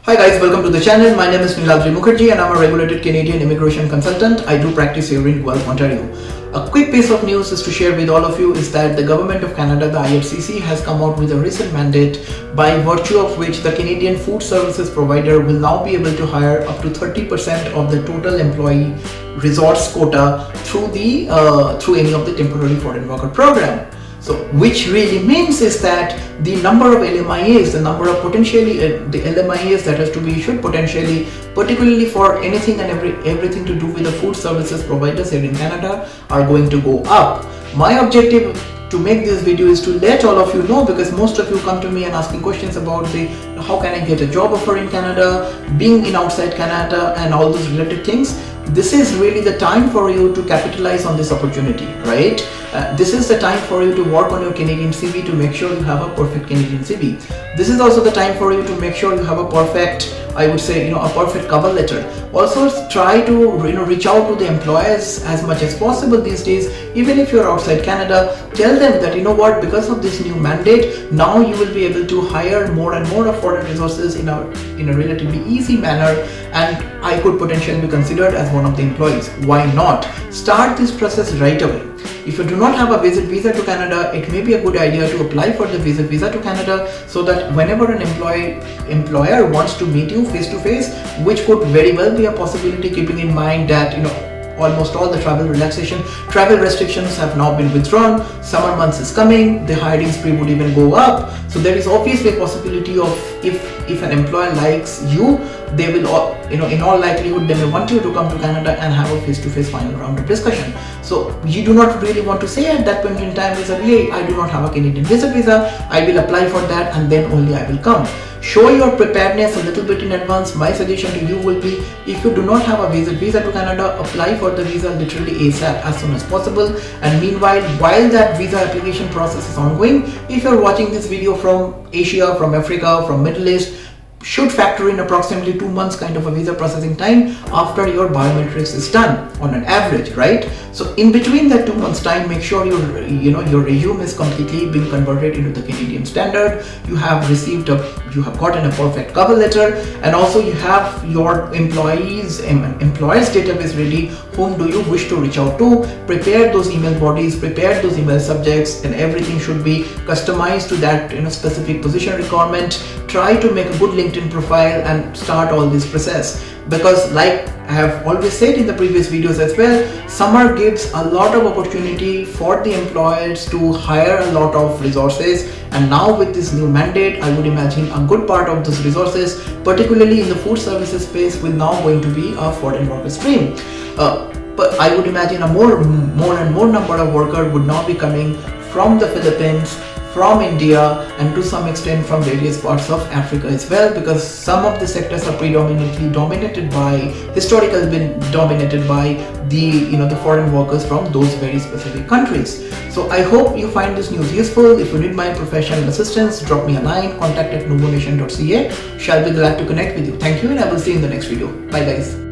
Hi guys, welcome to the channel. My name is Niladri Mukherjee and I'm a regulated Canadian immigration consultant. I do practice here in Guelph, Ontario. A quick piece of news is to share with all of you is that the Government of Canada, the IHCC, has come out with a recent mandate by virtue of which the Canadian food services provider will now be able to hire up to 30% of the total employee resource quota through any of the temporary foreign worker program. So, which really means is that the number of LMIAs, the number of potentially the LMIAs that has to be issued potentially, particularly for anything and everything to do with the food services providers here in Canada, are going to go up. My objective to make this video is to let all of you know, because most of you come to me and asking questions about how can I get a job offer in Canada, being in outside Canada and all those related things. This is really the time for you to capitalize on this opportunity, right? This is the time for you to work on your Canadian CV to make sure you have a perfect Canadian CV. This is also the time for you to make sure you have a perfect, I would say, a perfect cover letter. Also try to reach out to the employers as much as possible these days. Even if you're outside Canada, tell them that what, because of this new mandate, now you will be able to hire more and more of foreign resources in a relatively easy manner, and I could potentially be considered as one of the employees. Why not? Start this process right away. If you do not have a visit visa to Canada, it may be a good idea to apply for the visit visa to Canada, so that whenever an employer wants to meet you face to face, which could very well be a possibility, keeping in mind that almost all the travel restrictions have now been withdrawn. Summer months is coming, the hiring spree would even go up. So there is obviously a possibility of if an employer likes you, they will, in all likelihood, they may want you to come to Canada and have a face-to-face final round of discussion. So you do not really want to say at that point in time, hey, I do not have a Canadian visit visa, I will apply for that and then only I will come. Show your preparedness a little bit in advance. My suggestion to you will be, if you do not have a visit visa to Canada, apply for the visa literally ASAP, as soon as possible. And meanwhile, while that visa application process is ongoing, if you're watching this video from Asia, from Africa, from Middle East, should factor in approximately 2 months kind of a visa processing time after your biometrics is done on an average, right? So in between that 2 months time, make sure your resume is completely being converted into the Canadian standard. You have gotten a perfect cover letter, and also you have your employees database ready. Whom do you wish to reach out to? Prepare those email bodies, prepare those email subjects, and everything should be customized to that specific position requirement. Try to make a good LinkedIn profile and start all this process, because like I have always said in the previous videos as well, summer gives a lot of opportunity for the employers to hire a lot of resources, and now with this new mandate, I would imagine a good part of those resources, particularly in the food services space, will now going to be a foreign worker stream. But I would imagine a more and more number of workers would now be coming from the Philippines, from India, and to some extent from various parts of Africa as well, because some of the sectors are historically been dominated by the foreign workers from those very specific countries. So I hope you find this news useful. If you need my professional assistance, drop me a line, contact@nuvonation.ca. Shall be glad to connect with you. Thank you, and I will see you in the next video. Bye guys.